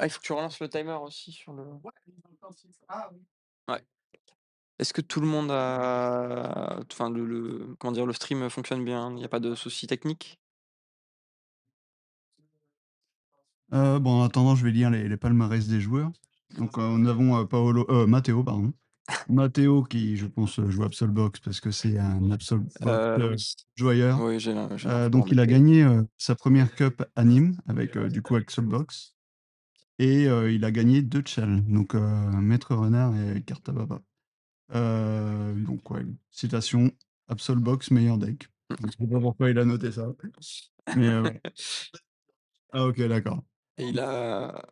Il faut que tu relances le timer aussi sur le ouais. Est-ce que tout le monde a enfin le comment dire? Le stream fonctionne bien? Il y a pas de soucis techniques? Bon, en attendant, je vais lire les palmarès des joueurs. Donc, nous avons, Matteo, pardon. Matteo qui, je pense, joue Absolbox parce que c'est un Absolbox, Oui. joueur. Oui, j'ai l'info en Donc il a effet. gagné, sa première cup à Nîmes avec, du coup, Absolbox et il a gagné 2 tchals, donc Maître Renard et Cartababa. Donc ouais, citation: «Absolbox, meilleur deck». Je sais pas pourquoi il a noté ça, mais ouais. Ah OK, d'accord. Et il a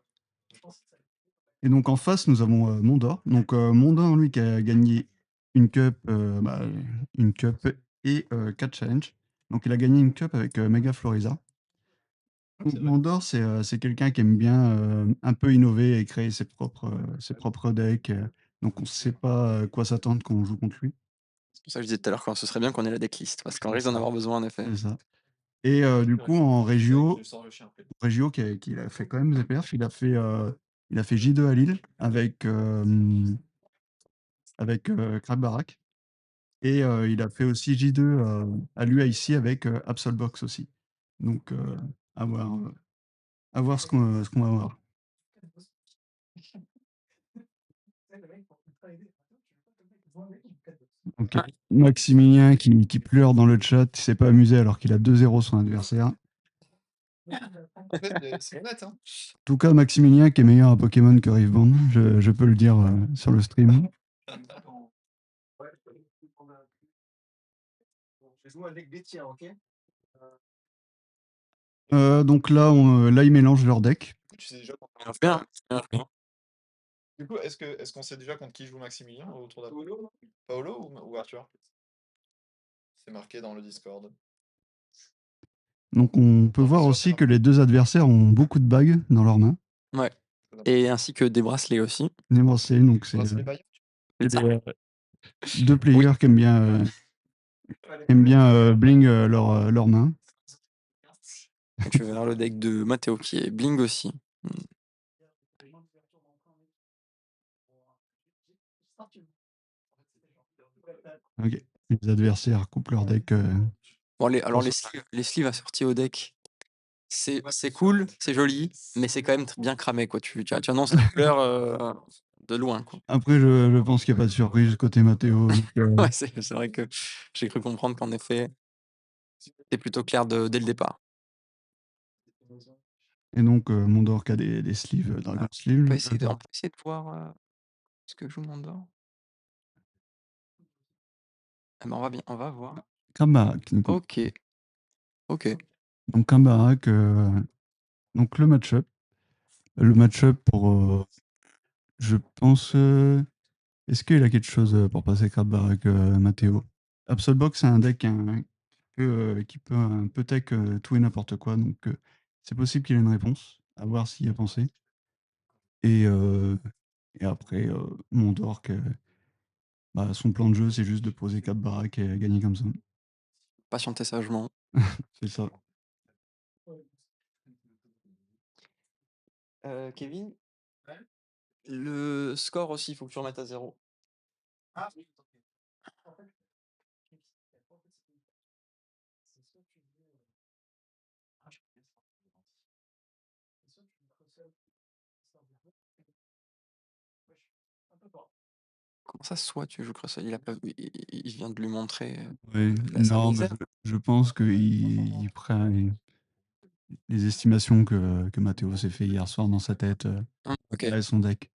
Et donc en face, nous avons, Mondor. Donc, Mondor, lui, qui a gagné une cup, une cup et 4 challenges. Donc il a gagné une cup avec, Mega Floriza. Mondor, c'est quelqu'un qui aime bien, un peu innover et créer ses propres decks, donc on sait pas, quoi s'attendre quand on joue contre lui. c'est pour ça que je disais tout à l'heure quand ce serait bien qu'on ait la decklist parce qu'on C'est risque d'en ça, avoir besoin en effet. c'est ça. Et du coup, en Régio qui a fait quand même des perfs, il a fait J2 à Lille avec, Crab et il a fait aussi J2, à l'UIC avec, Absolbox aussi. Donc à voir, ce qu'on va voir. OK. Ah, Maximilien qui pleure dans le chat, il s'est pas amusé alors qu'il a 2-0 son adversaire. En C'est honnête, hein. tout cas, Maximilien qui est meilleur à Pokémon que Riveband, je peux le dire, sur le stream. Donc là, là, ils mélangent leur deck. Tu sais déjà contre ça marche bien, ça marche bien. Du coup, est-ce qu'on sait déjà contre qui joue Maximilien au tour d'après? Paolo ou Arthur? C'est marqué dans le Discord. Donc on peut Non, pas voir sûr, aussi que les 2 adversaires ont beaucoup de bagues dans leurs mains. Ouais, et ainsi que des bracelets aussi. Les bracelets, donc c'est, Bracelet Bayard? C'est ça. 2 Oui. players qui aiment bien, bling, leurs mains. Et tu verras le deck de Matteo qui est bling aussi. Mmh. OK. Les adversaires coupent leur deck, Bon alors pour se les sleeves assortis au deck, c'est cool, c'est joli, mais c'est quand même bien cramé quoi. Tu annonces la couleur, de loin quoi. après je pense qu'il y a pas de surprise côté Matteo, donc Ouais, c'est vrai que j'ai cru comprendre qu'en effet, c'était plutôt clair dès le départ. et donc Mondor qui a des sleeves, Dragon Ah, Sleeve. on peut essayer de voir, ce que joue Mondor. Ah bah, on va voir. Cambarak du coup. OK, OK. Donc Cambarak, donc le match-up pour, je pense, est-ce qu'il a quelque chose, pour passer Cambarak, Matteo? Absolbox, c'est un deck qui peut un peu tech, tout et n'importe quoi, donc c'est possible qu'il ait une réponse, à voir s'il y a pensé. Et après, Mondor que, bah, son plan de jeu, c'est juste de poser 4 baraques et gagner comme ça. Patienter sagement. C'est ça. Kevin? Le score aussi, il faut que tu remettes à 0. Comment ça, soit tu joues Crusade? Il a pas il vient de lui montrer, Oui, sa non, mais misère. je pense qu'il prend les estimations que Matteo s'est fait hier soir dans sa tête, OK. et son deck.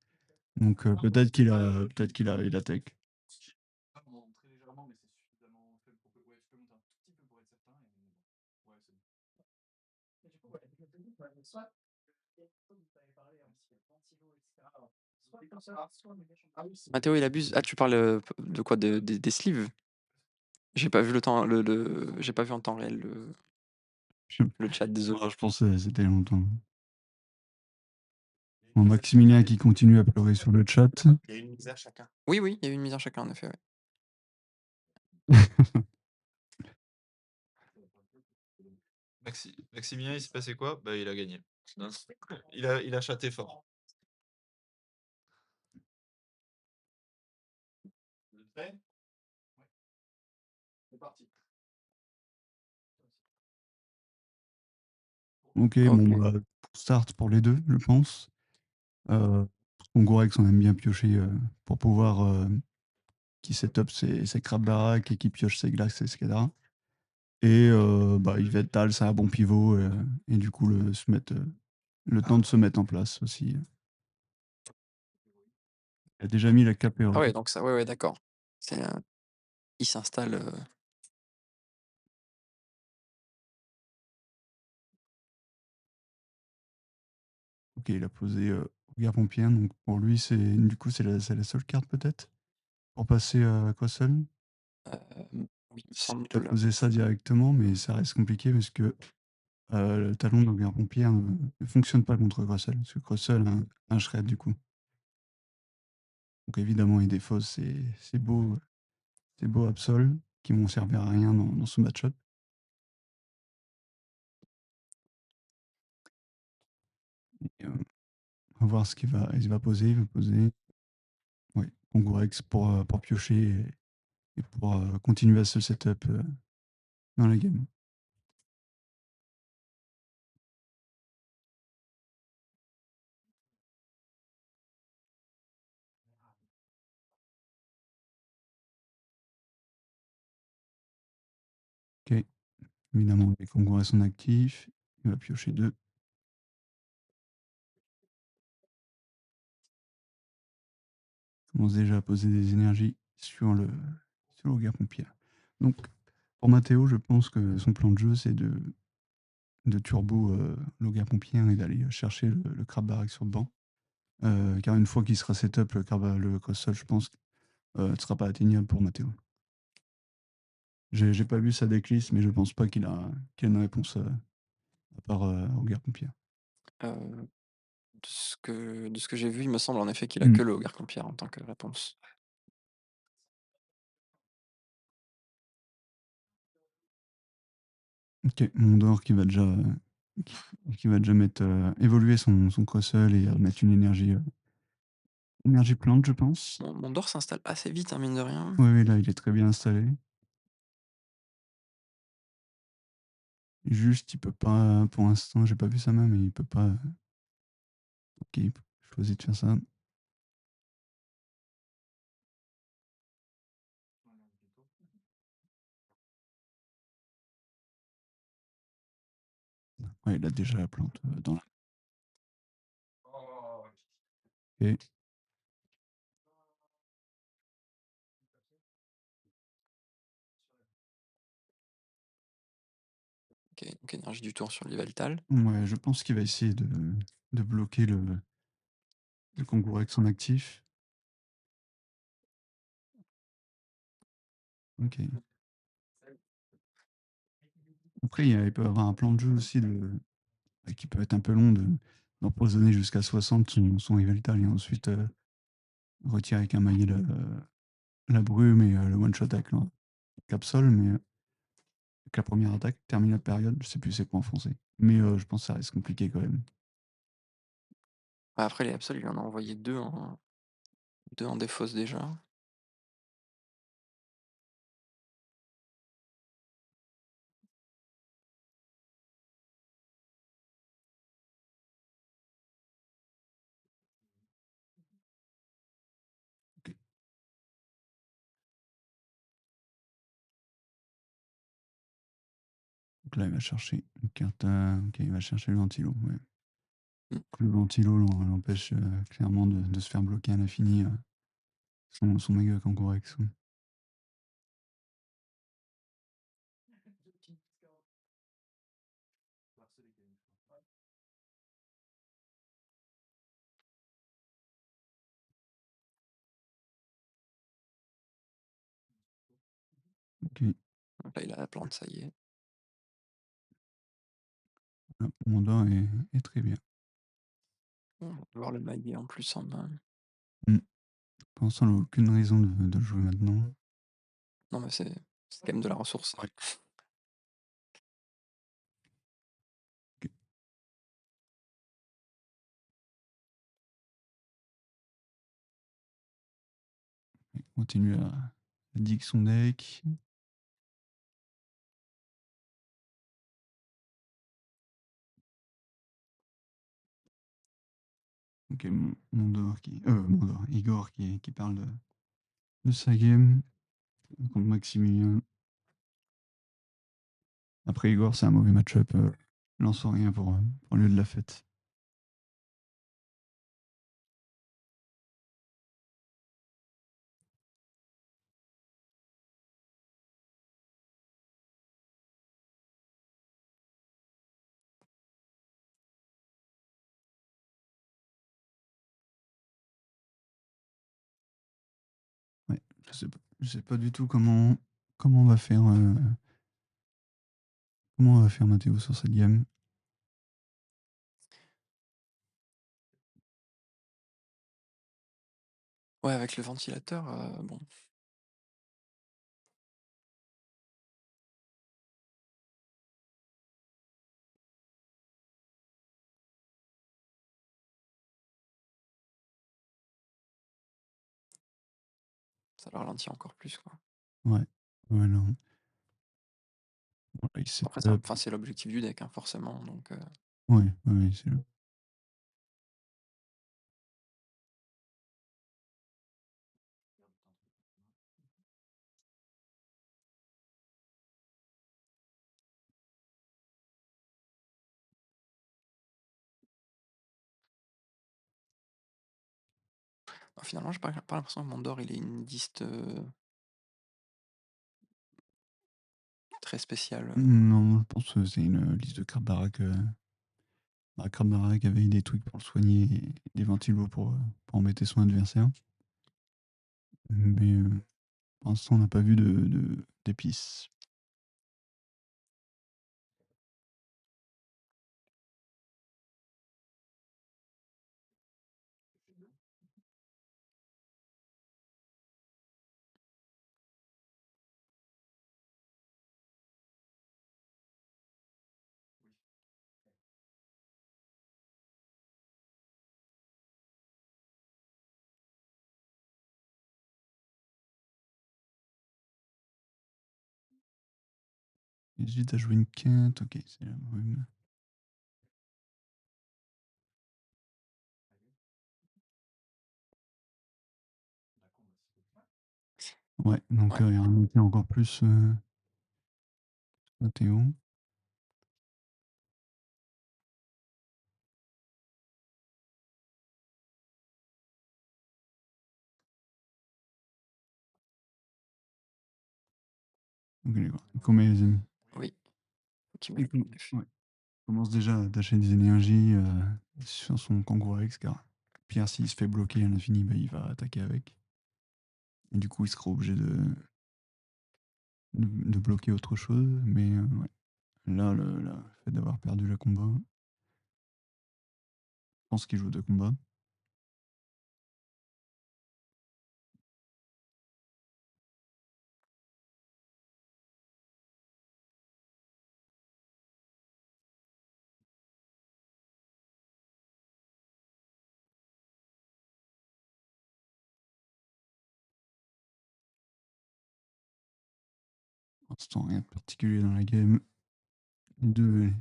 Donc peut-être qu'il a la tech. Très légèrement, mais c'est suffisamment faible pour que. Ouais, tu peux monter un tout petit peu pour être certain. Ouais, c'est bon. Matteo, il abuse. Ah, tu parles, de quoi? Des sleeves? J'ai pas vu le temps j'ai pas vu en temps réel Je le chat, désolé. je pense que c'était longtemps. Bon, Maximilien qui continue à pleurer sur le chat. Il y a une misère chacun. Oui, oui, il y a eu une misère chacun en effet, ouais. Maximilien, il s'est passé quoi? Bah, il a gagné. Non. Il a châté fort. Vous êtes prêts? C'est parti. Ok, bon, Ok. bah, pour start pour les deux, je pense. Congorex, on aime bien piocher pour pouvoir qui setup ses crab baraques et qui pioche ses glaces, etc. Et bah, Yvette Tal, c'est un bon pivot et du coup le temps de se mettre en place aussi. Il a déjà mis la cape Ah ouais, héroïque. donc ça, ouais, ouais, d'accord. C'est, il s'installe. Ok, il a posé Regard Pompier, donc pour lui, du coup, c'est la seule carte peut-être pour passer à Crossel. Oui, il me Il a semble. posé ça directement, mais ça reste compliqué parce que le talon de Regard Pompier ne fonctionne pas contre Crossel, parce que Crossel a un shred du coup. Donc évidemment, il défausse ces beaux Absol qui vont servir à rien dans ce match-up. Et, on va voir ce il va poser. Il va poser ouais, Congorex pour piocher et pour continuer à se setup dans la game. Ok, évidemment, les Congorex sont actifs. Il va piocher 2. Commence déjà à poser des énergies sur le guerre-pompière. Donc, pour Matteo, je pense que son plan de jeu, c'est de turbo le guerre-pompière et d'aller chercher le crab barack sur le banc. Car une fois qu'il sera setup, le cross-sol, je pense, ne sera pas atteignable pour Matteo. J'ai pas vu sa decklist, mais je pense pas qu'il a une réponse à part au guerre-pompière. De ce que j'ai vu, il me semble en effet qu'il a Mm. que le Hogarth-Pierre en tant que réponse. Ok, Mondor qui va déjà mettre évoluer son cross-sol et mettre une énergie plante, je pense. Mon Dor s'installe assez vite, hein, mine de rien. Oui, oui, là, il est très bien installé. Juste, il peut pas, pour l'instant, j'ai pas vu sa main, mais il peut pas. Ok, il choisit de faire ça. Ouais, il a déjà la plante dans la. Ok, Ok, donc énergie du tour sur l'Iveltal. ouais, je pense qu'il va essayer de bloquer le Kangoo avec son actif. Ok. Après, il peut avoir un plan de jeu aussi qui peut être un peu long d'empoisonner jusqu'à 60 son Yveltal et ensuite retirer avec un maillet la brume et le one-shot avec le Capsol, mais avec la première attaque, termine la période, je sais plus c'est quoi en français. Mais je pense que ça reste compliqué quand même. Après, les Absol, il en a envoyé deux en défausse déjà. Ok. Donc là, il va chercher une carte. Ok, il va chercher le ventilo. Ouais. Mm. Le ventilo l'empêche clairement de se faire bloquer à l'infini son méga Kangorex. Ouais. Ok, Donc là, il a la plante, ça y est. là, mon doigt est très bien. On va voir le maillet en plus en main. Mm. Pour l'instant, il n'a aucune raison de le jouer maintenant. Non, mais c'est quand même de la ressource. Ouais. Ok. continue à dig son deck. Ok, Igor qui parle de sa game contre Maximilien. Après Igor, c'est un mauvais match-up. Lançons rien pour lieu de la fête. Ouais, je sais pas du tout comment on va faire Mathéo sur cette game. Ouais, avec le ventilateur, bon. Ça le ralentit encore plus, quoi. Ouais, non. Bon, là, il Après, setup. c'est l'objectif du deck, hein, forcément. Donc, Ouais, c'est le. finalement, j'ai pas l'impression que Mondor, il est une liste très spéciale. Non, je pense que c'est une liste de cartes baraques. Crab baraque avec des trucs pour le soigner et des ventilos pour embêter son adversaire. Mais pour l'instant, on n'a pas vu d'épices. J'hésite à jouer une quinte. Ok, c'est la brune. Ouais, donc Ouais. il y a un monté encore plus Mathéo. Ok, d'accord. Oui. Faut qu'il Il mette com- une F. ouais. commence déjà à attacher des énergies sur son Kangourex, car Pierre, s'il se fait bloquer à l'infini, bah, il va attaquer avec. Et du coup, il sera obligé de bloquer autre chose. Mais ouais. Là, le fait d'avoir perdu le combat, je pense qu'il joue deux combats. Pour l'instant, rien de particulier dans la game. Les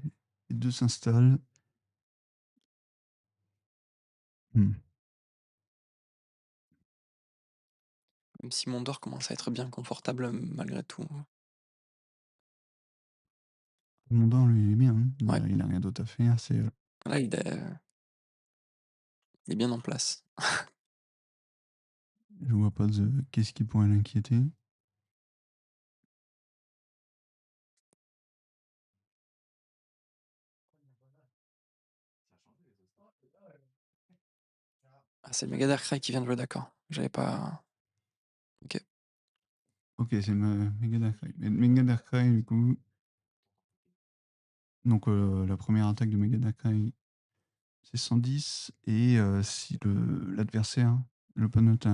deux s'installent. Hmm. Même si Mondor commence à être bien confortable malgré tout. Mondor, lui, il est bien. Hein. Ouais. Il a rien d'autre à faire. Là, il est bien en place. Je vois pas qu'est-ce qui pourrait l'inquiéter. Ah, c'est Megadarkrai qui vient de jouer, d'accord. J'avais pas. Ok. Ok, c'est Mega Darkrai. Mega Darkrai, du coup. Donc, la première attaque de Mega Darkrai, c'est 110. Et si l'adversaire, l'opponent, a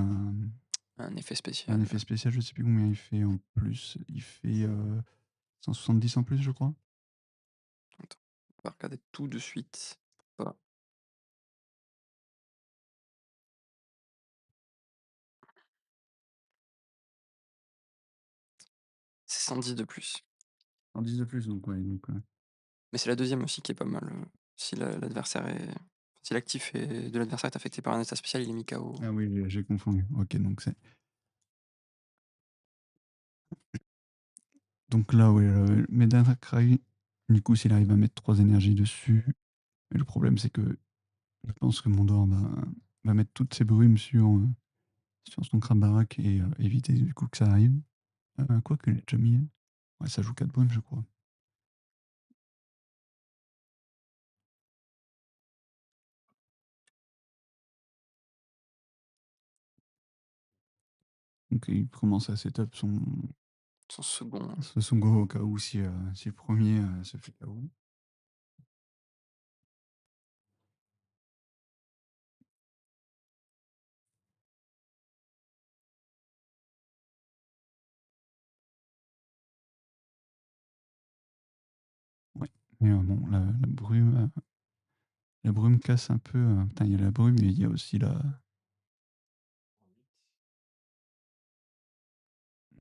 Un effet un spécial. effet spécial, je sais plus combien il fait en plus. Il fait 170 en plus, je crois. Attends, on va regarder tout de suite. Pas. 110 de plus. En 10 de plus, donc ouais, donc, Mais c'est la deuxième aussi qui est pas mal. Si l'adversaire est. Si l'actif de l'adversaire est affecté par un état spécial, il est mis KO. Ah oui, j'ai confondu. Ok, donc c'est. Donc là, oui, Medakrai, du coup, s'il arrive à mettre 3 énergies dessus, mais le problème, c'est que je pense que Mondor va mettre toutes ses brumes sur son Krabarak et éviter du coup que ça arrive. Quoi que les déjà mis. Ouais, ça joue 4 brumes, je crois. Donc il commence à setup Son second. son go au cas où si le premier se fait KO. Ouais. Mais bon, la brume casse un peu. Putain, il y a la brume et il y a aussi la.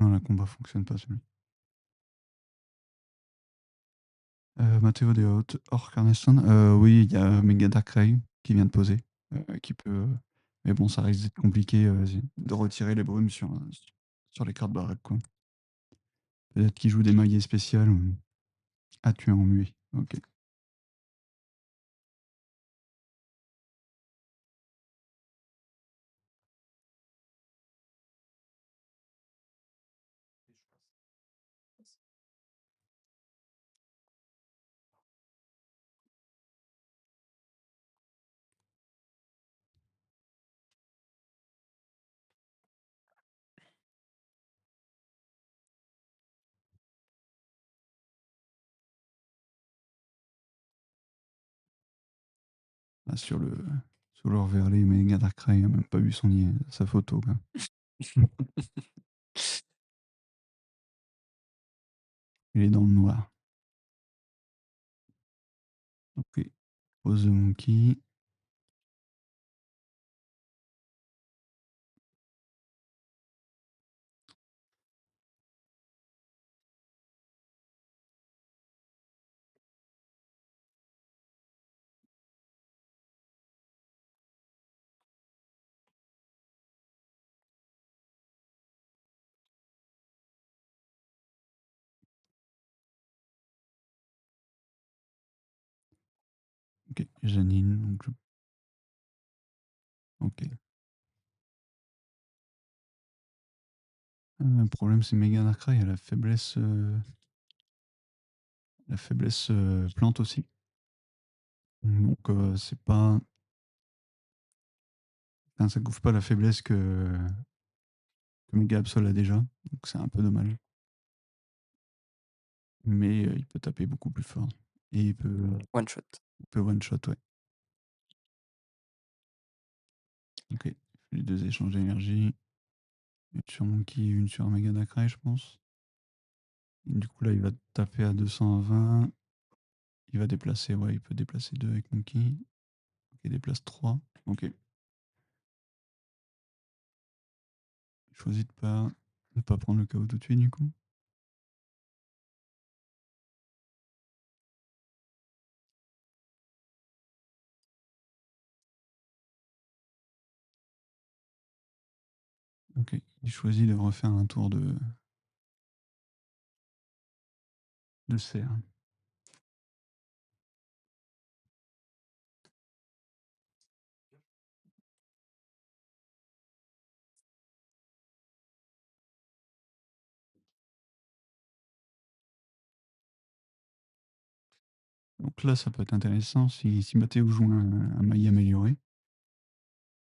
Non, le combat fonctionne pas celui. Matteo de Hors Carneston. Oui, il y a Mega Darkrai qui vient de poser. Qui peut. Mais bon, ça risque d'être compliqué de retirer les brumes sur les cartes baraques, quoi. Peut-être qu'il joue des maillets spéciales. Ah, tu es en muet. Ok. Là, sur le Verlet, Mega Darkrai n'a même pas vu sa photo, quoi. Il est dans le noir. Ok. Pose de Monkey. Ok. Janine. Ok. Le problème, c'est Mega Darkrai a la faiblesse plante aussi. Donc, c'est pas. Enfin, ça couvre pas la faiblesse que Mega Absol a déjà. Donc, c'est un peu dommage. Mais il peut taper beaucoup plus fort. Et One shot. il peut one shot, ouais. Ok. Les deux échanges d'énergie. Une sur Monkey, une sur Mega Darkrai, je pense. Et du coup, là, il va taper à 220. Il va déplacer, ouais, il peut déplacer 2 avec Monkey. Ok, il déplace 3. Ok. Il choisit de pas prendre le KO tout de suite, du coup. Ok. Il choisit de refaire un tour de serre. Donc là, ça peut être intéressant si Matteo joue un maillet amélioré.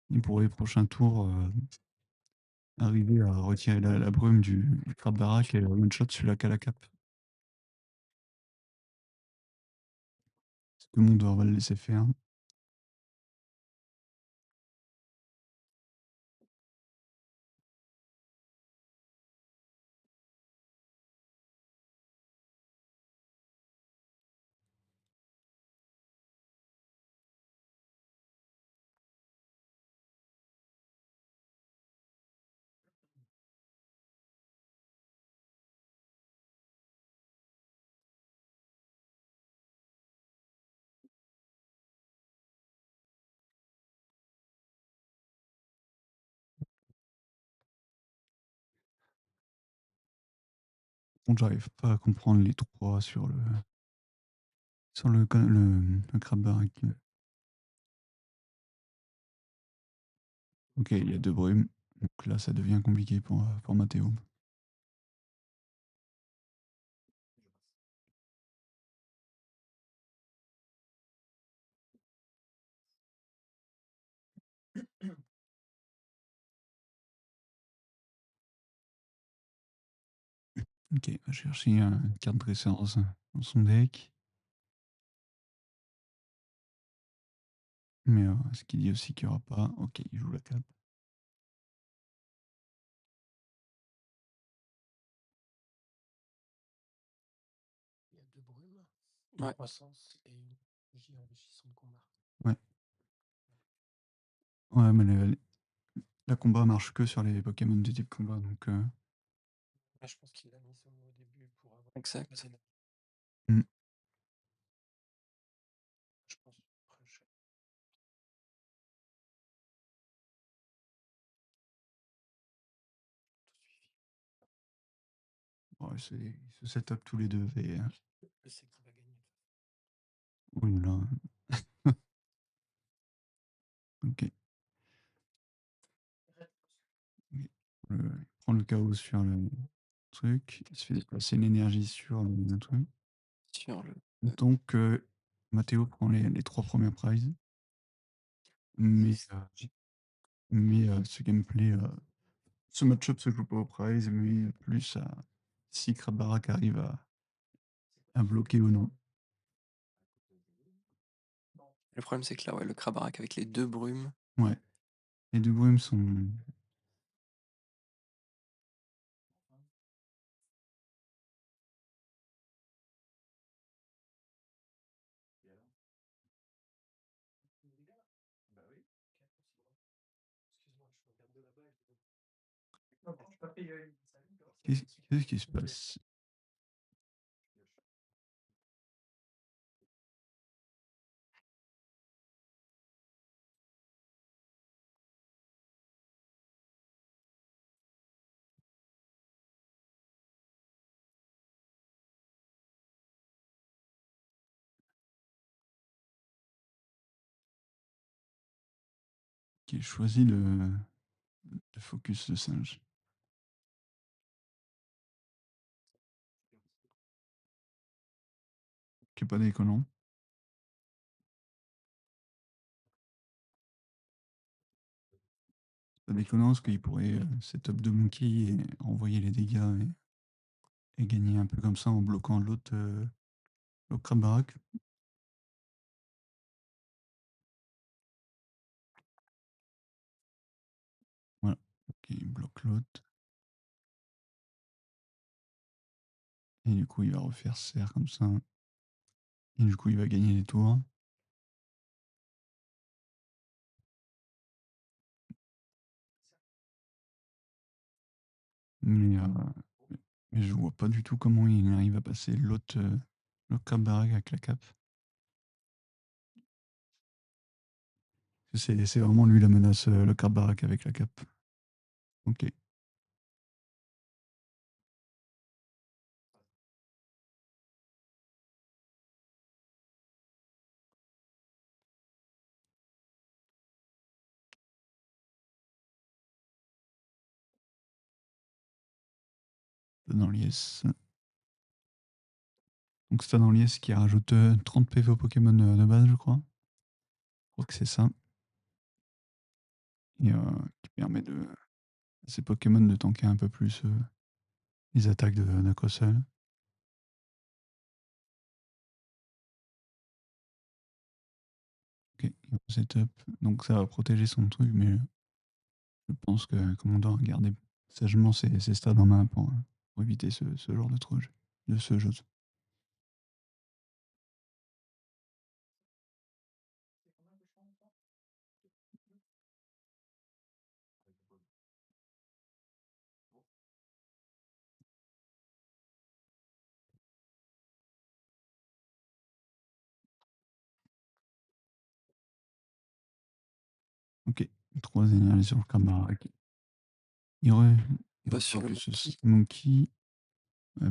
Il pourrait, les prochains tours, arriver à retirer la brume du crabe barack et one-shot celui-là qu'à la cape. Parce que Mondor va le laisser faire. Bon, j'arrive pas à comprendre les 3 sur le crabe baraque. Ok, il y a 2 brumes. Donc là, ça devient compliqué pour Mathéo. Ok, il va chercher une carte dresseurs dans son deck. Mais ce qu'il dit aussi qu'il n'y aura pas. Ok, il joue la cape. Il y a 2 brumes, Ouais. une croissance et une J enrichissant de combat. Ouais, mais la combat marche que sur les Pokémon du type combat. Donc, Là, je pense qu'il l'a mis au début pour avoir Exact. pas d'énergie. Mm. Je pense. Après, ouais, ils se set up tous les deux. Et, je sais qui va gagner. oui, là. Ok. Il prend le chaos sur le truc. Il se fait déplacer l'énergie sur le truc. Sur le. Donc, Mathéo prend les 3 premières prizes. Mais ce gameplay, ce match-up se joue pas aux prizes, mais plus à si Krabarak arrive à bloquer ou non. Le problème, c'est que là, ouais, le Krabarak avec les 2 brumes. Ouais. Les 2 brumes sont. Excuse-moi, je regarde de là-bas. Qu'est-ce qui se passe? Qui choisit de focus le singe. Qui est pas déconnant. Pas déconnant parce qu'il pourrait setup de Monkey et envoyer les dégâts et gagner un peu comme ça en bloquant l'autre Krabarak. Voilà. Ok, il bloque l'autre. Et du coup, il va refaire serre comme ça. Et du coup, il va gagner les tours. Mais, mais je vois pas du tout comment il arrive à passer l'autre Krabarak avec la cape. C'est vraiment lui la menace, le Krabarak avec la cape. Ok. Dans liesse. Donc c'est dans liesse qui rajoute 30 PV au Pokémon de base, je crois. Je crois que c'est ça. Et qui permet à ces Pokémon de tanker un peu plus les attaques de Crustle. Ok, il setup. Donc ça va protéger son truc, mais je pense que Commandant a gardé sagement ses stats en main pour éviter ce genre de truc, de ce jeu. Ok, 3 énergies sur le Krabarak. Il Pas refocus sur le Monkey.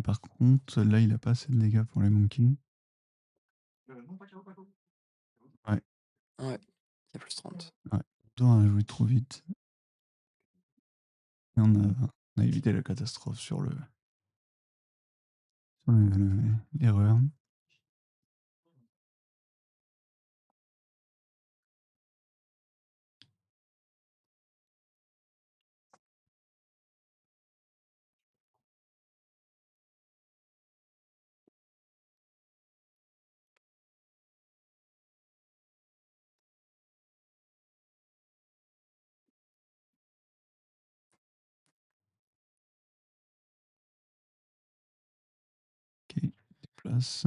Par contre, là, il a pas assez de dégâts pour les monkeys. Ouais. Ouais, il y a plus 30. Ouais. On a joué trop vite. Et on a évité la catastrophe sur l'erreur. Ok, déplace.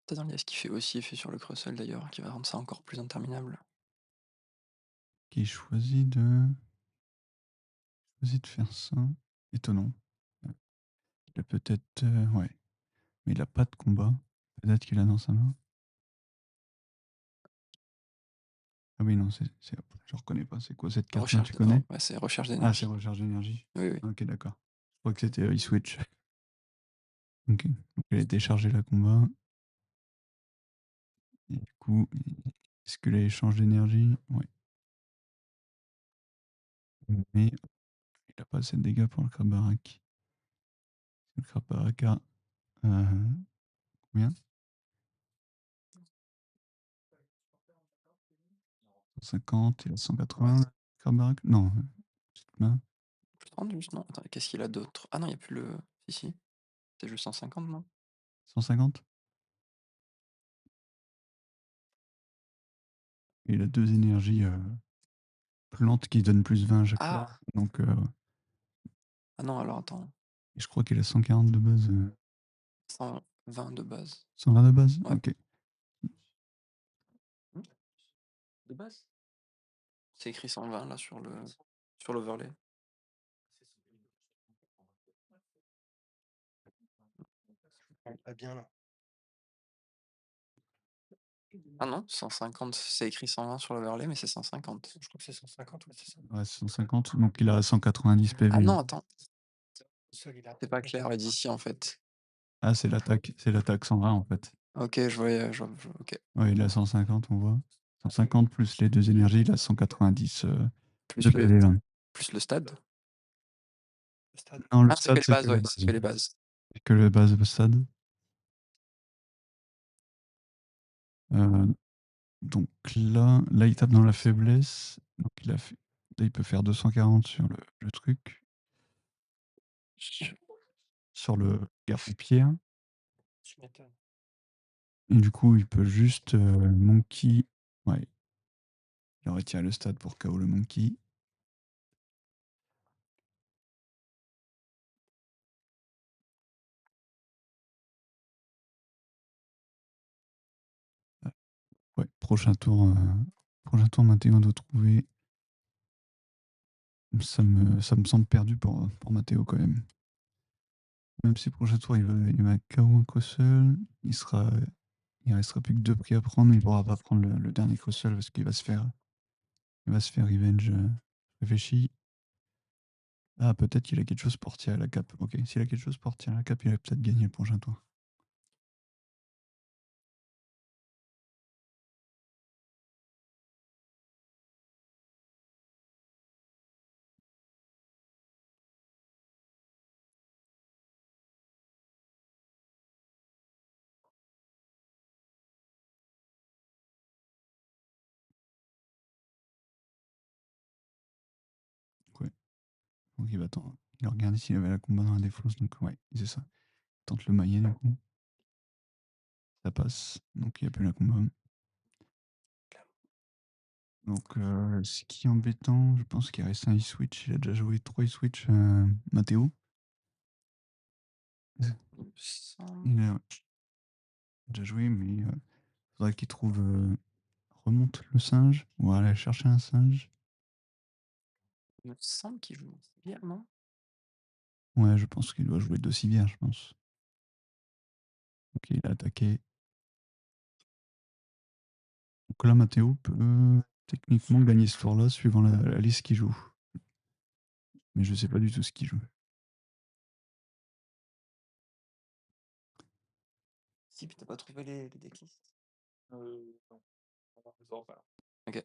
T'as dans les ce qu'il fait aussi, effet sur le Crussel d'ailleurs, qui va rendre ça encore plus interminable. Qui choisit de faire ça. Étonnant. Il a peut-être. Ouais. Mais il a pas de combat. Peut-être qu'il a dans sa main. Ah oui, non, je reconnais pas. C'est quoi cette carte-là? Tu connais? Ouais, c'est recherche Ah, d'énergie. c'est recharge d'énergie. Oui, oui. Ok, d'accord. Je crois que c'était e-switch. Ok. Donc il a déchargé la combat. Et du coup, est-ce que l'échange d'énergie? Ouais. Mais il a pas assez de dégâts pour le Krabarak. Le Krabarak a combien? 150, il a 180. Ouais. Krabarak? Non. Main. Plus 30 juste, non? Attends, qu'est-ce qu'il a d'autre? Ah non, il n'y a plus le. Si, si. C'est juste 150, non? 150? Et il a deux énergies plantes qui donnent plus 20 à chaque fois. Ah! Donc, Ah non, alors attends. et je crois qu'il a 140 de base. 120 de base. 120 de base? Ouais. Ok. De base? C'est écrit 120 là sur l'overlay. Pas bien là. Ah non, 150, c'est écrit 120 sur l'overlay, mais c'est 150. Je crois que c'est 150, ouais, c'est ça. Ouais, 150. Donc, il a 190 PV. Ah non, attends, Seul, il a c'est pas clair d'ici en fait. Ah, c'est l'attaque. C'est l'attaque 120 en fait. Ok, je voyais, ok. Ouais, il a 150, on voit. 150 plus les deux énergies, il a 190 Plus de le, PV. Là. plus le stade. le stade. Non, le Ah, c'est que stade, les c'est bases, que ouais, les bases. c'est que les bases. C'est que le base de stade. Donc là, il tape dans la faiblesse. Donc là, il peut faire 240 sur le truc. Sur le garde-pierre. Tu m'étonnes. Et du coup, il peut juste Monkey. Ouais. Il retire le stade pour KO le Monkey. Ouais, prochain tour, Mathéo doit trouver. Ça me semble perdu pour Mathéo quand même. Même si prochain tour il va KO un Crossel, il restera plus que 2 prix à prendre, mais il pourra pas prendre le dernier Crossel parce qu'il va se faire revenge. Réfléchi. Ah, peut-être qu'il a quelque chose pour tirer la cape. Ok, s'il a quelque chose pour tirer la cape, il va peut-être gagner le prochain tour. Ouais. Donc il va attendre. Il a regardé s'il avait la combat dans la défausse, donc ouais, c'est ça. Il tente le maillet du coup. Ça passe, donc il n'y a plus la combat. Donc ce qui est embêtant, je pense qu'il reste un e-switch. Il a déjà joué 3 e-switch, Mathéo. Il a déjà joué, mais il faudrait qu'il trouve remonte le singe ou aller chercher un singe. Il me semble qu'il joue bien, non? Ouais, je pense qu'il doit jouer 2 civières, je pense. Ok, il a attaqué. Donc là, Mathéo peut techniquement gagner ce tour-là suivant la liste qu'il joue. Mais je sais pas du tout ce qu'il joue. type, t'as pas trouvé les decklists? Non. On va les refaire. Ok.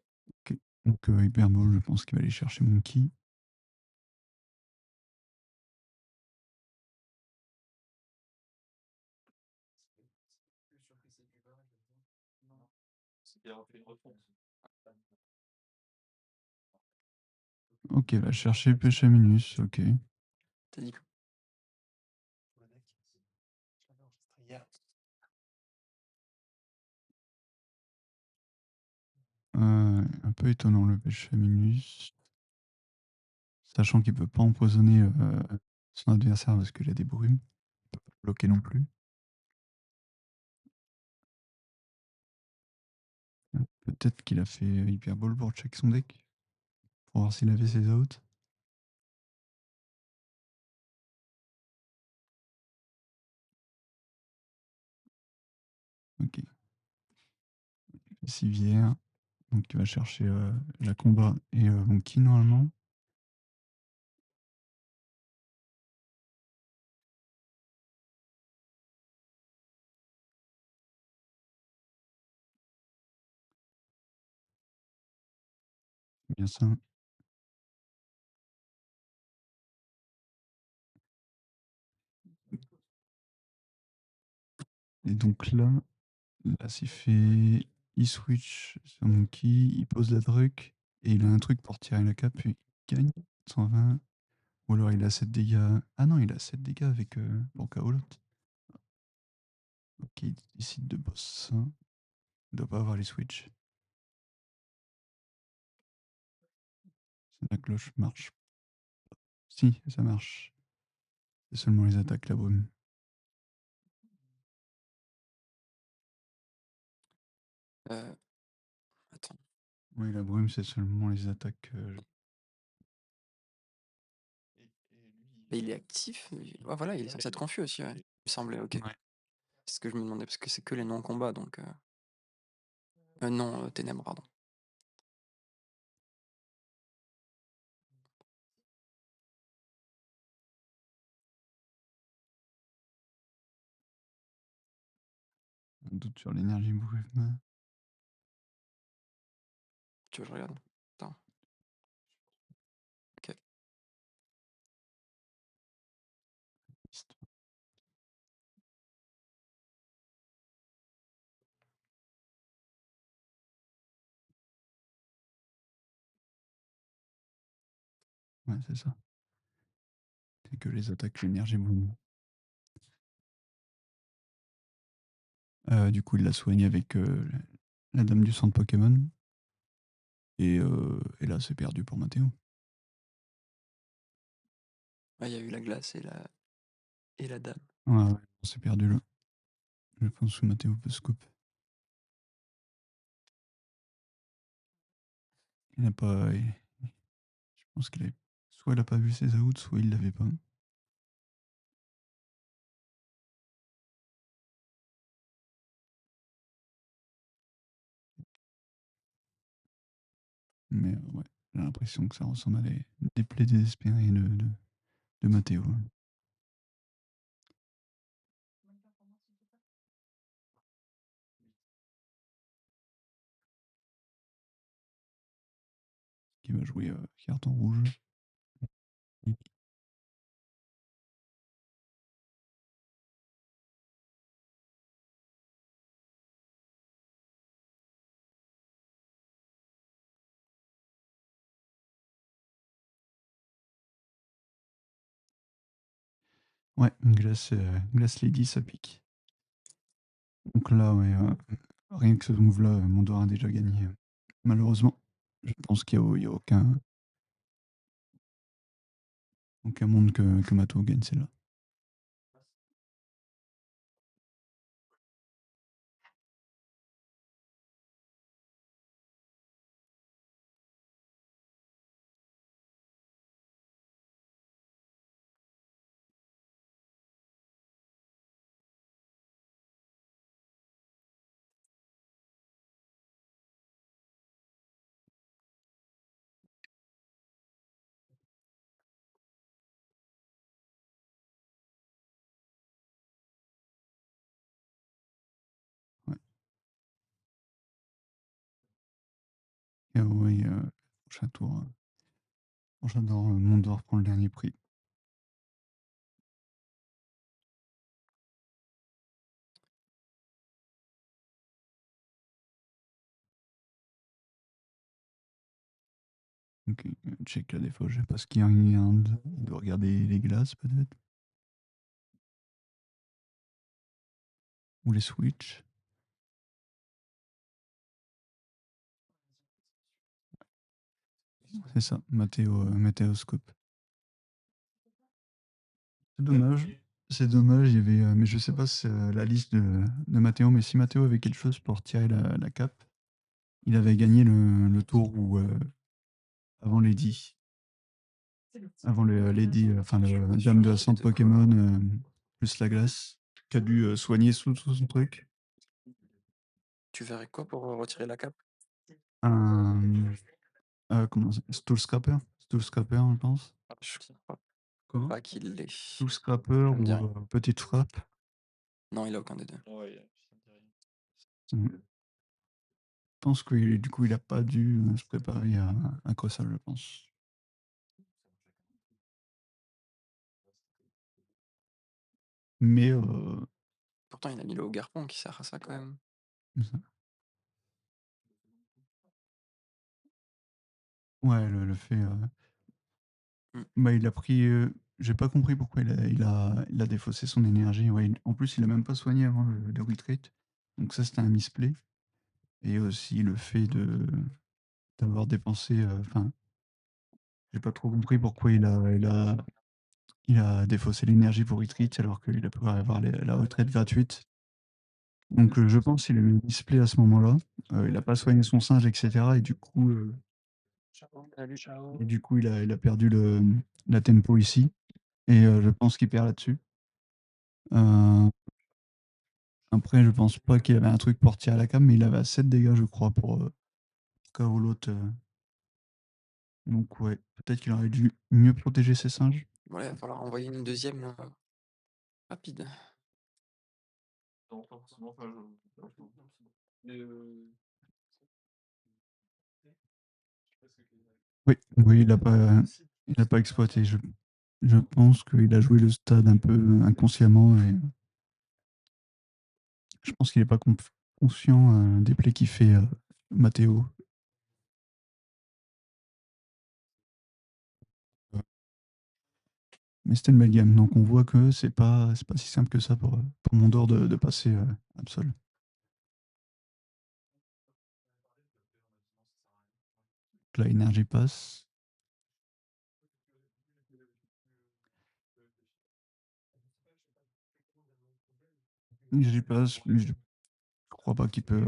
Ok. Donc Hyperball, je pense qu'il va aller chercher Monkey. Il a fait une refonte. Ok, il va chercher Péché Minus, ok. T'as dit quoi? Pour le deck. Je l'avais enregistré hier. Un peu étonnant le Péché Minus. Sachant qu'il peut pas empoisonner son adversaire parce qu'il a des brumes. Il peut pas bloquer non plus. Peut-être qu'il a fait Hyperball pour check son deck. Pour voir s'il avait ses outs. Ok. Civière. Donc il va chercher la combat et Monkey normalement. Bien ça. Et donc là c'est fait. Il switch sur Monkey, il pose la truc et il a un truc pour tirer la cape et il gagne 120. Ou alors il a 7 dégâts. Ah non, il a 7 dégâts avec pour KO l'autre. Ok, il décide de boss ça. Il doit pas avoir les switches. La cloche marche. Si, ça marche. C'est seulement les attaques, la brume. Attends. Oui, la brume, c'est seulement les attaques. Bah, il est actif. Ouais, voilà, il est censé être confus aussi, ouais. Il me semblait, ok. Ouais. C'est ce que je me demandais, parce que c'est que les non-combats, donc. Non, ténèbres, pardon. Un doute sur l'énergie brume. Tu veux que je regarde? Attends. Ok. Ouais, c'est ça. C'est que les attaques, l'énergie brume. Du coup, il l'a soigné avec la dame du centre Pokémon. Et là, c'est perdu pour Mathéo. Ouais, il y a eu la glace et la dame. Ouais, c'est perdu là. Je pense que Mathéo peut scoop. Il n'a pas. Je pense qu'il avait. Soit il a pas vu ses outs, soit il l'avait pas. Mais ouais, j'ai l'impression que ça ressemble à des plaies désespérées de Mathéo. Qui va jouer carton rouge. Ouais, glace Lady, ça pique. Donc là, ouais, rien que ce move-là, Mondor a déjà gagné. Malheureusement, je pense qu'il n'y a, aucun monde que Mato gagne celle-là. prochain tour. Prochain tour, Mondor prend le dernier prix. Ok, check la défaut, je sais pas ce qu'il regarde. Il doit regarder les glaces peut-être. Ou les switches. C'est ça, Météoscope. C'est dommage. C'est dommage, il y avait. Mais je sais pas si c'est la liste de Mathéo, mais si Mathéo avait quelque chose pour tirer la cape, il avait gagné le tour où, avant Lady. Avant le Lady, enfin le Dame de la Centre Pokémon, plus la glace, qui a dû soigner tout son truc. Tu verrais quoi pour retirer la cape? Un. Comment ça Stool Scrapper Stool Scrapper, je pense. Je crois Comment pas qu'il l'ait. Stool Scrapper Ça me dit ou rien. Petite Frappe. Non, il a aucun des deux. Ouais, ça me dit rien. Je pense que du coup, il a pas dû se préparer à un croissant, je pense. Mais Pourtant, il a mis le Garpon qui sert à ça quand même. c'est ça. Ouais, le fait. Bah, il a pris. J'ai pas compris pourquoi il a défaussé son énergie. Ouais, en plus, il a même pas soigné avant le retreat. Donc ça, c'était un misplay. Et aussi le fait d'avoir dépensé. Enfin, j'ai pas trop compris pourquoi il a défaussé l'énergie pour retreat alors qu'il a pu avoir la retraite gratuite. Donc je pense qu'il a eu un display à ce moment-là. Il a pas soigné son singe, etc. Et du coup, il a perdu la tempo ici. Et je pense qu'il perd là-dessus. Euh, Après, je pense pas qu'il avait un truc pour tirer à la cam, mais il avait 7 dégâts, je crois, pour KO l'autre. Donc ouais, peut-être qu'il aurait dû mieux protéger ses singes. Voilà, il va falloir envoyer une deuxième rapide. Non, pas forcément, enfin, mais, Oui, oui, il a pas exploité. Je pense qu'il a joué le stade un peu inconsciemment et je pense qu'il n'est pas conscient des plays qu'il fait Matteo. Mais c'était une belle game, donc on voit que c'est pas si simple que ça pour Mondor de passer Absol. Là, Energy passe. Energy passe, mais je crois pas qu'il peut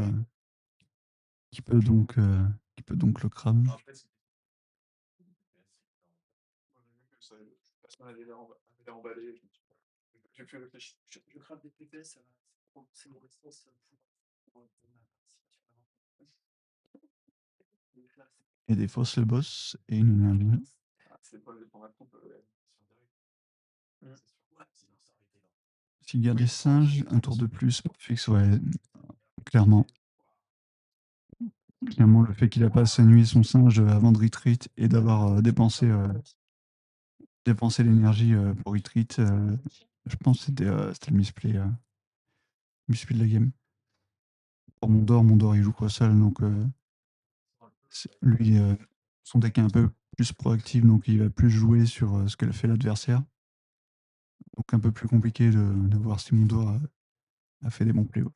donc le crame. personne n'avait l'air emballé. J'ai pu réfléchir. Je crame des PPS, c'est une résistance pour Et des fausses le boss et une énergie. C'est pas pour ma coupe. S'il garde des singes, un tour de plus pour fixe, ouais, clairement. Clairement, le fait qu'il a pas saigné son singe avant de retreat et d'avoir dépensé l'énergie pour retreat, je pense que c'était le misplay de la game. Pour Mondor il joue quoi seul, donc lui, son deck est un peu plus proactif, donc il va plus jouer sur ce que fait l'adversaire. Donc un peu plus compliqué de voir si Mondor a fait des bons plays. Ouais.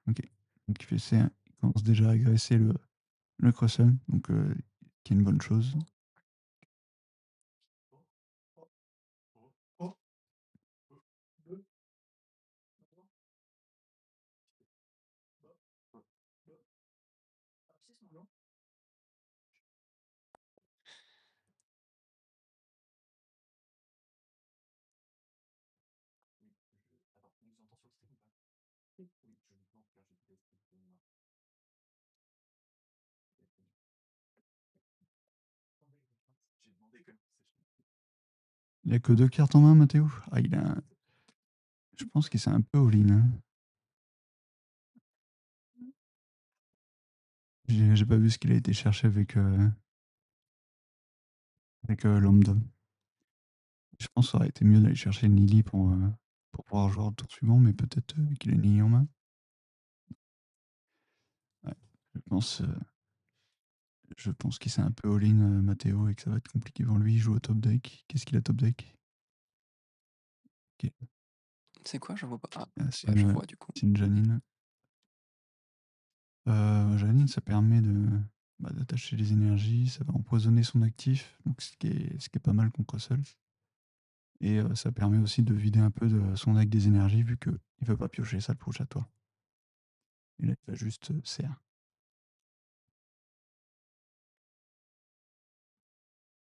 Ok. Donc il fait C1, il commence déjà à agresser le Croissant, donc qui est une bonne chose. Il a que 2 cartes en main, Mathéo. Ah, je pense qu'il s'est un peu all-in. Hein. J'ai pas vu ce qu'il a été cherché avec Lambda. Je pense que ça aurait été mieux d'aller chercher une Lily pour pouvoir jouer au tour suivant, mais peut-être qu'il a une Lily en main. Ouais, je pense qu'il s'est un peu all-in Matteo et que ça va être compliqué pour lui. Il joue au top deck. Qu'est-ce qu'il a top deck? Ok. C'est quoi? Je vois pas. Ah, C'est ouais, je vois du coup. une Janine. Janine, ça permet d'attacher les énergies, ça va empoisonner son actif, donc ce qui est pas mal contre seul. Et ça permet aussi de vider un peu de son deck des énergies vu qu'il ne veut pas piocher ça le prochain tour. Et là, il va juste serre.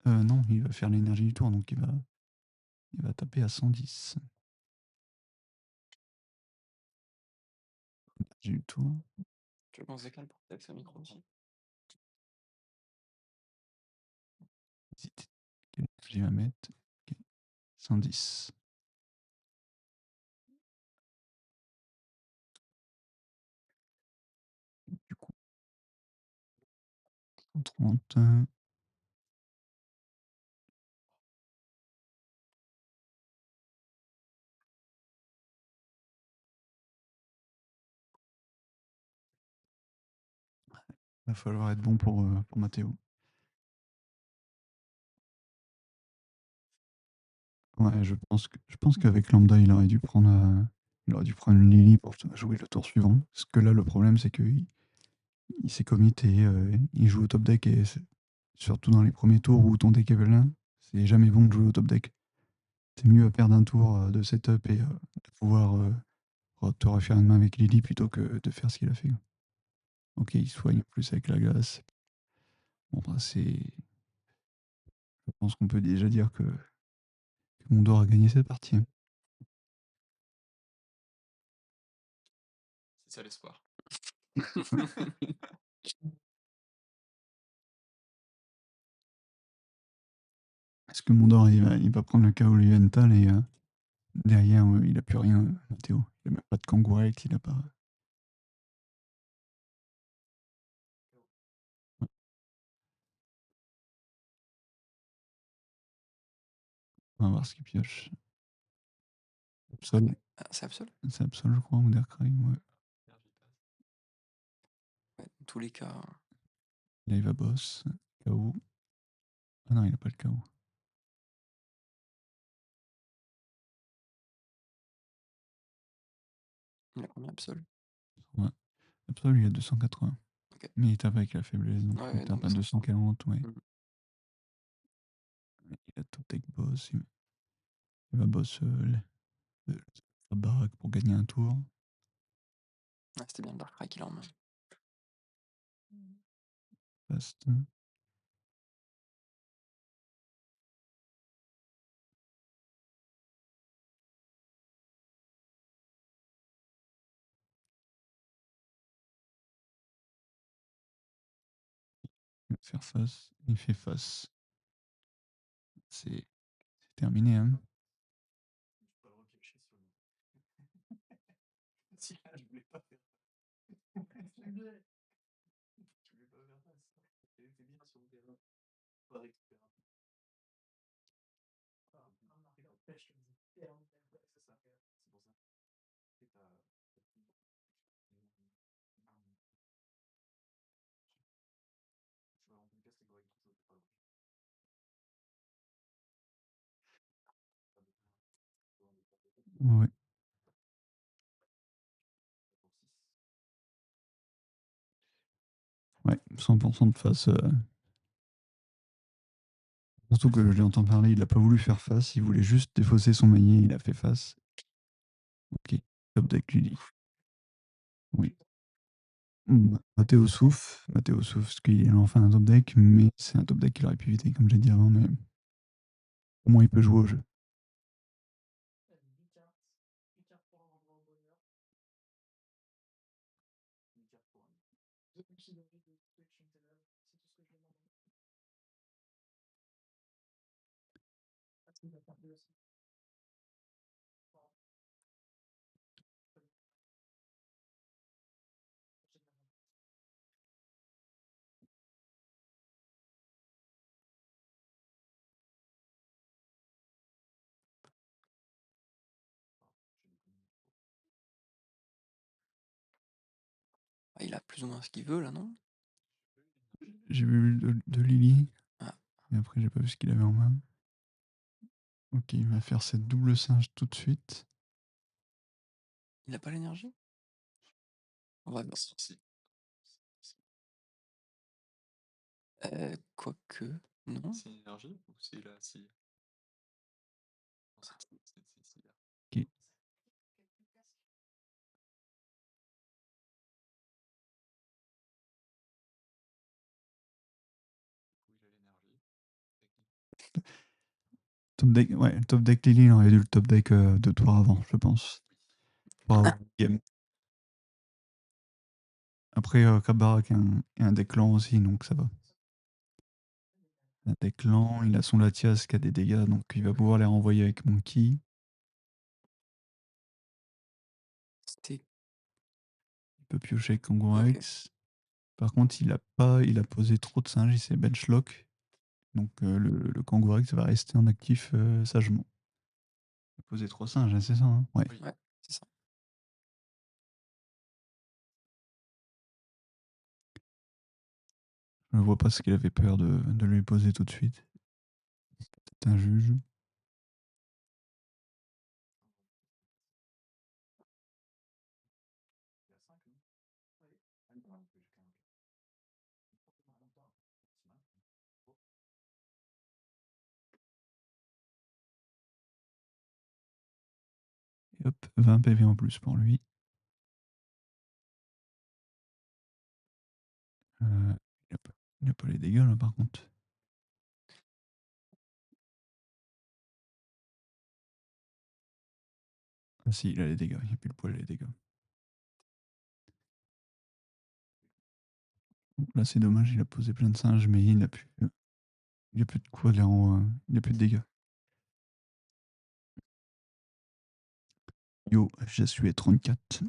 Non, il va faire l'énergie du tour, donc il va taper à 110. L'énergie du tour. Tu veux qu'on se décale pour avec ce micro aussi? Hésite. Quelle énergie il va mettre? Ok. 110. Du coup, 130. Il va falloir être bon pour Matteo. Ouais, je pense qu'avec Lambda, il aurait dû prendre une Lily pour jouer le tour suivant. Parce que là, le problème, c'est qu'il s'est commit et il joue au top deck. Et surtout dans les premiers tours où ton deck est velin, c'est jamais bon de jouer au top deck. C'est mieux à perdre un tour de setup et de pouvoir te refaire une main avec Lily plutôt que de faire ce qu'il a fait. Ok, il soigne plus avec la glace. Bon, bah, je pense qu'on peut déjà dire que Mondor a gagné cette partie. C'est ça l'espoir. Est-ce que Mondor il va prendre le KO Luental et derrière il a plus rien, Matteo. Il a même pas de Kangouret, il a pas. Ouais. On va voir ce qu'il pioche. Absol. Ah, c'est Absol? C'est Absol, je crois, ou Darkrai, ouais. Ouais, dans tous les cas. Là il va boss. KO. Ah non, il a pas le KO. Il a combien Absol? Ouais. Absol, il a 280. Ok. Mais il tape avec la faiblesse, donc Ouais, il donc tape à 240. 240, ouais. Mhm. Il a top deck boss. Il va boss la baraque pour gagner un tour. Ah, c'était bien le Darkrai qu'il a en main. Fast. Il va faire face. Il fait face. C'est terminé, hein. Je peux le repiocher sur le. Si là, je voulais pas faire. Je voulais pas faire ça. Elle était bien sur le terrain. Pas récupérer. Ah, n'empêche, c'est ça. C'est pour ça. Et t'as. En tout cas, c'était correct. C'était pas loin. Ouais. Ouais, 100% de face. Surtout que je l'entends parler, il a pas voulu faire face, il voulait juste défausser son maillet, il a fait face. Ok, top deck Lily. Oui. Mathéo souffle, parce qu'il a enfin un top deck, mais c'est un top deck qu'il aurait pu éviter, comme j'ai dit avant, mais au moins il peut jouer au jeu. il a plus ou moins ce qu'il veut là, non? J'ai vu de Lily. Ah. Et après, j'ai pas vu ce qu'il avait en main. Ok, il va faire cette double singe tout de suite. Il a pas l'énergie? On va voir. Si. Quoique, non. C'est énergie ou c'est là si. Non, c'est là. Ok. Oui, il a l'énergie. Top deck, ouais, top deck Lily, il aurait dû le top deck de tour avant, je pense. Pour avoir une game. Après, Krabarak a un deck lent aussi, donc ça va. Un deck lent, il a son Latias qui a des dégâts, donc il va pouvoir les renvoyer avec Monkey. C'était. Il peut piocher avec Kangourex. Par contre, il a posé trop de singes, il s'est benchlock. Donc le Kangourex va rester en actif sagement. Il a posé 3 singes, hein, c'est ça, hein? Ouais. Oui. Ouais, c'est ça. Je ne vois pas ce qu'il avait peur de lui poser tout de suite. Peut-être un juge. Et hop, 20 PV en plus pour lui. Il n'a pas les dégâts là par contre. Ah si, il a les dégâts, il n'y a plus le poil et les dégâts. Donc là c'est dommage, il a posé plein de singes, mais il n'a plus de quoi il n'a plus de dégâts. Yo, je suis à 34.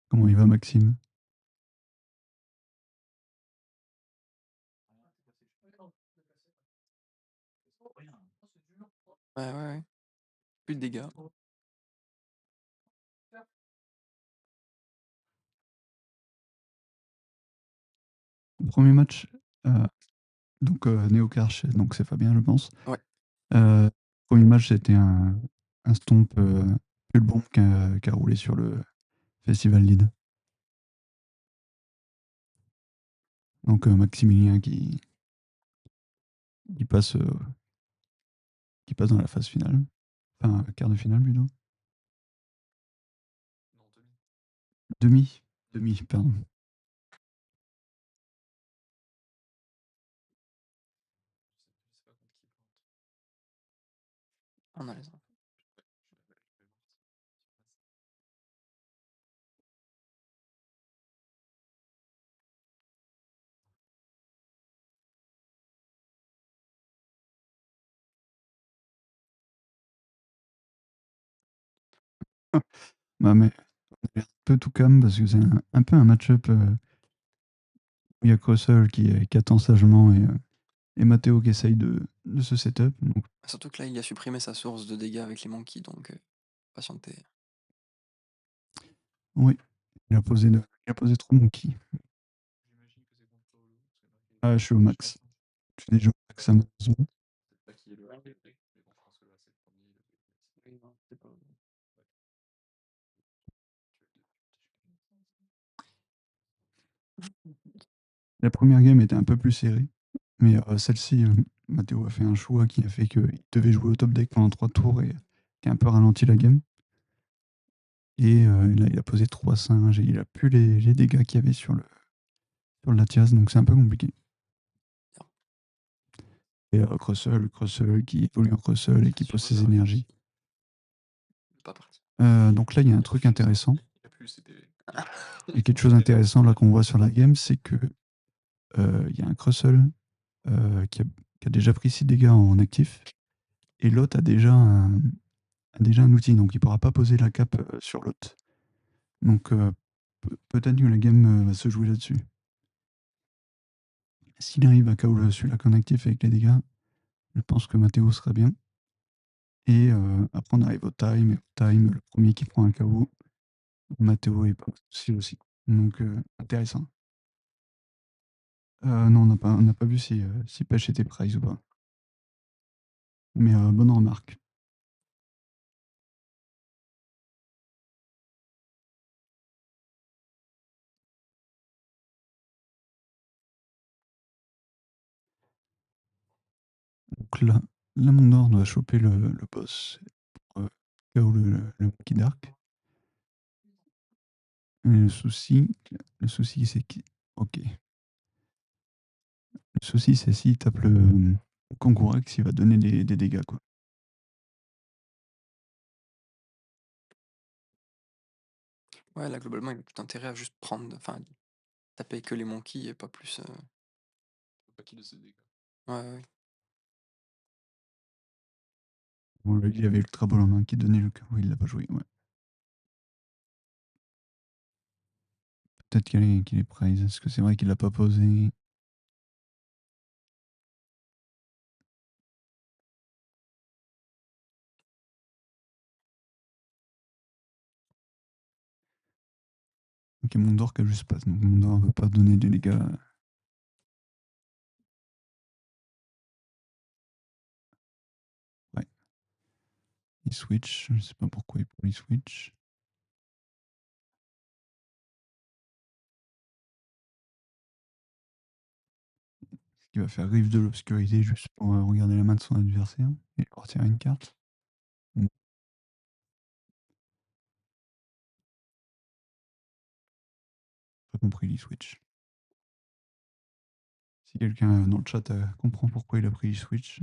Comment il va Maxime? Ouais. Plus de dégâts. Le premier match, donc Neokarch, donc c'est Fabien je pense. Ouais. Premier match c'était un stomp Pulbomb qui a roulé sur le Festival Lead. Donc Maximilien qui passe dans la phase finale. Enfin, quart de finale plutôt. Non, Demi, pardon. Je sais pas contre qui plante. On a les infos. Bah, mais on a l'air un peu tout calme parce que c'est un peu un match-up où il y a Crossel qui attend sagement et Matteo qui essaye de se setup. Donc, Surtout que là, il a supprimé sa source de dégâts avec les monkeys, donc patientez. oui, il a posé 3 monkeys. J'imagine que c'est contre Paolo. Ah, je suis au max. Je suis déjà au max à ma maison. Peut-être pas qui est le premier, mais bon, je pense que là c'est le premier. Oui, non, c'est pas. La première game était un peu plus serrée, mais celle-ci, Matteo a fait un choix qui a fait qu'il devait jouer au top deck pendant 3 tours et qui a un peu ralenti la game. Et là, il a posé 3 singes et il a plus les dégâts qu'il y avait sur le Latias, donc c'est un peu compliqué. Et Crossel qui évolue en Crossel et qui pose ses énergies. Pas parti. Donc là, il y a un truc intéressant. Il a plus ses PV. Il y a quelque chose d'intéressant là qu'on voit sur la game, c'est que il y a un Crossel qui a déjà pris 6 dégâts en actif et l'autre a déjà un outil, donc il ne pourra pas poser la cape sur l'autre. Donc peut-être que la game va se jouer là-dessus. S'il arrive à KO celui-là qu'en actif avec les dégâts, je pense que Matteo sera bien. Et après, on arrive au time. Et au time, le premier qui prend un KO, Matteo est pas aussi. Donc, intéressant. Non, on n'a pas vu si Pêche était prize ou pas. Mais bonne remarque. Donc là, Mondor doit choper le boss pour KO le Monkey Dark. Et le souci, c'est qui. Ok. Le souci, c'est s'il tape le Kangurax, il va donner des dégâts, quoi. Ouais, là, globalement, il a tout intérêt à juste prendre, enfin, taper que les monkeys et pas plus. Pas qu'il ait ses dégâts. Ouais. Bon, là, il avait Ultra Ball en main qui donnait le KO, il l'a pas joué, ouais. Peut-être qu'il est prize, parce que c'est vrai qu'il l'a pas posé. Ok, Mondor qui a juste passe, donc Mondor ne veut pas donner des dégâts. Ouais. Il switch, je sais pas pourquoi il switch. Il va faire Rive de l'Obscurité juste pour regarder la main de son adversaire et retirer une carte. Pas compris l'e-switch. Si quelqu'un dans le chat comprend pourquoi il a pris l'e-switch.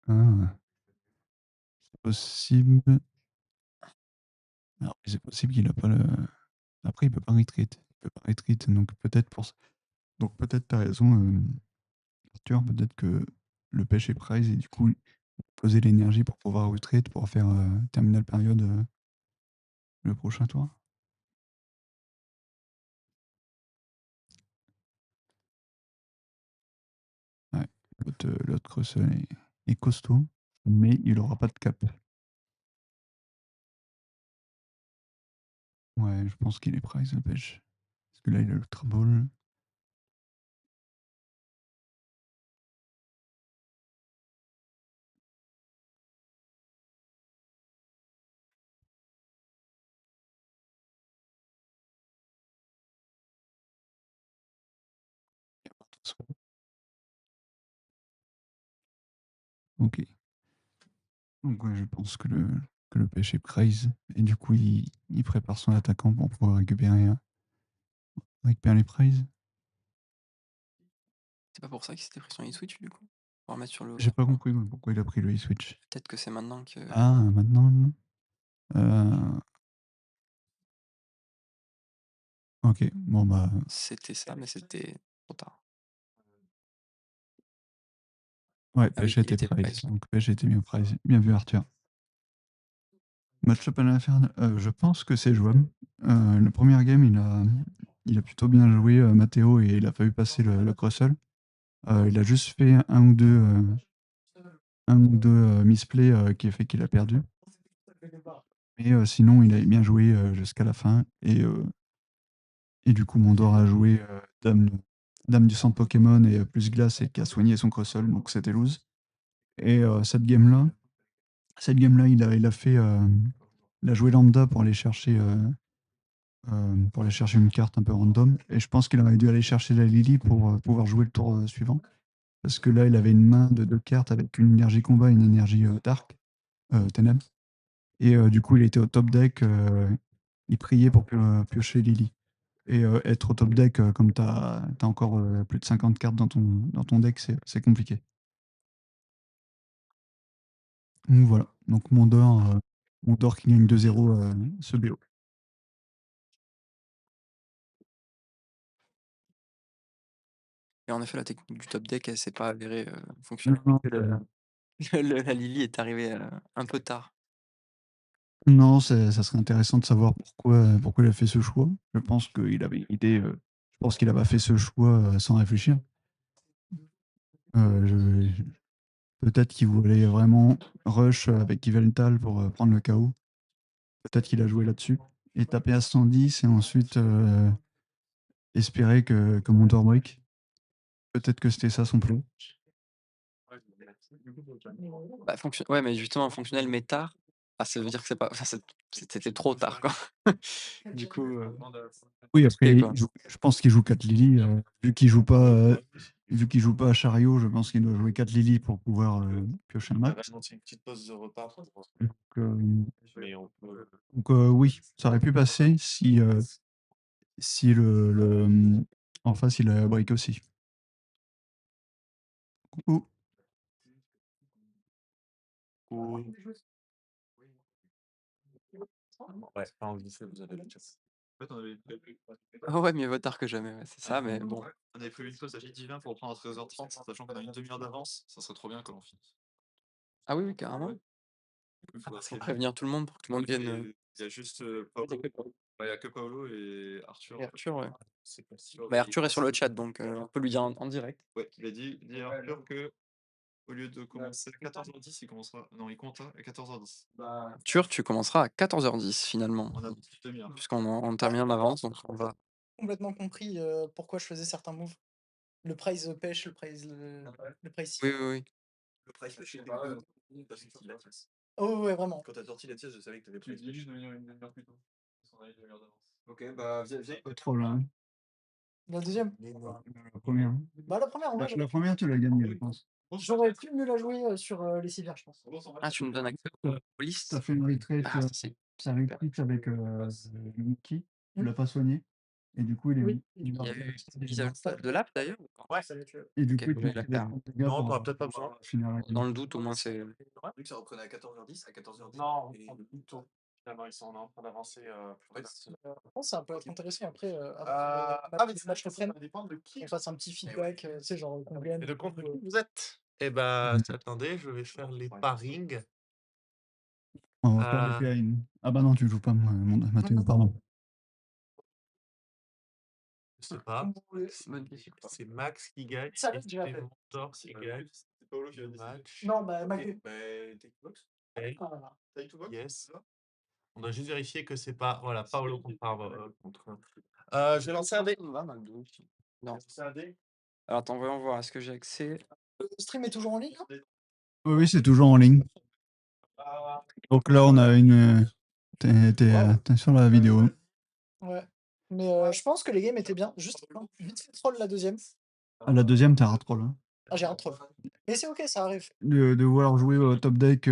Ah, c'est possible. Alors, c'est possible qu'il a pas le. Après, il peut pas retreat. Donc peut-être pour ça. Donc peut-être t'as raison, Arthur. Peut-être que le pêche est prize et du coup, poser l'énergie pour pouvoir retreat pour faire terminal période le prochain tour. Ouais. L'autre Creusel est costaud, mais il aura pas de cap. Ouais, je pense qu'il est prize le pêche. Parce que là, il a le Ball. Ok. Donc ouais, je pense que le pêche est prize. Et du coup, il prépare son attaquant pour pouvoir récupérer les prizes. C'est pas pour ça qu'il s'était pris son e-switch du coup? Pour remettre sur le. J'ai pas compris moi, pourquoi il a pris le e-switch. Peut-être que c'est maintenant que. Ah, maintenant. Ok, bon bah. C'était ça, mais c'était trop tard. Ouais, Ah oui, pêche il était était prize. prize. Donc pêche était bien prize. Bien vu, Arthur. Match-up à l'inferne, je pense que c'est jouable. Le premier game, il a plutôt bien joué, Matteo, et il a failli passer le Crossel. Il a juste fait un ou deux misplays qui a fait qu'il a perdu. Mais sinon, il avait bien joué jusqu'à la fin. Et du coup, Mondor a joué Dame du sang Pokémon et plus glace et qui a soigné son Crossel, donc c'était loose. Et cette game-là, il a joué lambda pour aller chercher une carte un peu random. Et je pense qu'il aurait dû aller chercher la Lily pour pouvoir jouer le tour suivant. Parce que là, il avait une main de deux cartes avec une énergie combat et une énergie dark, ténèbres. Et du coup, il était au top deck. Il priait pour piocher Lily. Et être au top deck, comme tu as encore plus de 50 cartes dans ton deck, c'est compliqué. Donc voilà. Donc Mondor qui gagne 2-0 ce BO. Et en effet, la technique du top deck, elle s'est pas avérée fonctionner. La Lily est arrivée un peu tard. Non, ça serait intéressant de savoir pourquoi il a fait ce choix. Je pense qu'il avait une idée. Je pense qu'il n'a pas fait ce choix sans réfléchir. Je peut-être qu'il voulait vraiment rush, avec Yveltal pour, prendre le KO. Peut-être qu'il a joué là-dessus et taper à 110 et ensuite, espérer que mon tour break. Peut-être que c'était ça son plan. Bah, ouais, mais justement, fonctionnel mais tard, ça veut dire que c'est pas c'était trop tard, quoi. Du coup, Oui, compliqué, après, quoi. je pense qu'il joue 4 Lily, vu qu'il joue pas à Chariot, je pense qu'il doit jouer 4 Lily pour pouvoir, piocher un On va max. annoncer une petite pause de repas pour. Donc, Mais on peut. oui, ça aurait pu passer si en face, il a break aussi. Coucou. Ouais, pas envie, vous avez le chat. En fait, on avait prévu. Ah ouais, mieux vaut tard que jamais, ouais, c'est ça, mais bon. On avait prévu une pause à midi 20 pour reprendre à 13h30, sachant qu'on a une demi-heure d'avance. Ça serait trop bien que l'on finisse. Ah oui, oui, carrément. Faut prévenir tout le monde pour que tout le monde vienne, Il y a juste Paolo. Il y a que Paolo et Arthur. et Arthur, ouais. C'est pas sûr. Bah, Arthur est sur le chat, donc on peut lui dire en direct. Ouais, il a dit à Arthur que au lieu de commencer à 14h10, il commencera. Non, il compte à 14h10. Arthur, tu commenceras à 14h10 finalement, On a une petite demi-heure. puisqu'on termine en avance, donc on va. Complètement compris pourquoi je faisais certains moves. Le price pêche, le price Oui, oui, oui. Le price pêche, il était sorti la pièce. Oh ouais, vraiment. Quand t'as sorti la pièce, je savais que t'avais pris. Tu dis juste de venir une demi-heure plus tôt. Parce qu'on a une demi-heure d'avance. Ok, bah viens. Pas trop là, hein. La deuxième. La première. Bah la première, en vrai, La première, tu l'as gagnée, je pense. j'aurais pu mieux la jouer sur les civières, je pense. Ah, tu me donnes accès aux listes? T'as fait une retreat, Ah, ça, c'est ça retreat avec Mickey, tu l'as pas soigné. Et du coup, il est Oui. il y a eu une mise à jour de l'app d'ailleurs? Ouais, ça va être Et du Ok, coup, bon, tu il a fais fait un- des dégâts Non, pour t'auras peut-être pas besoin. finir la game. Dans le doute, au moins, c'est. Vu que ça reprenait à 14h10, à 14h10. Non, et... plus tôt. Finalement, ils sont en train d'avancer. Ouais, je pense que ça peut être intéressant après, mais les matchs reprennent, Ça dépend de qui. qu'on fasse un petit feedback, tu sais, genre qu'on vienne. Et de contre qui vous êtes? Eh bah, attendez, je vais faire les parings. On va faire le pairing. Ah bah non, tu joues pas, Mathéo, pardon. Je sais pas. Bonne question. C'est Max qui gagne. Ça, Et j'ai c'est fait. Montor qui gagne. C'est Paolo qui a Le décidé. match. Non, bah, Mac. Ok, bah, take box. Ok. Take to box. Yes. On doit juste vérifier que c'est pas. Voilà, Paolo contre. Je vais lancer un dé. Va, McDo. Non. C'est un dé. Alors attends, voyons voir, est-ce que j'ai accès? Le stream est toujours en ligne, hein? Oui, c'est toujours en ligne. Donc là, on a une. T'es sur la vidéo. Ouais. Mais je pense que les games étaient bien. Juste vite fait troll la deuxième. À la deuxième, t'as un troll. Hein. Ah, j'ai un troll. Mais c'est ok, ça arrive. De vouloir jouer au top deck.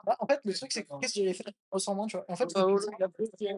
Bah, en fait, le truc, c'est que qu'est-ce que j'avais fait récemment, tu vois. En fait,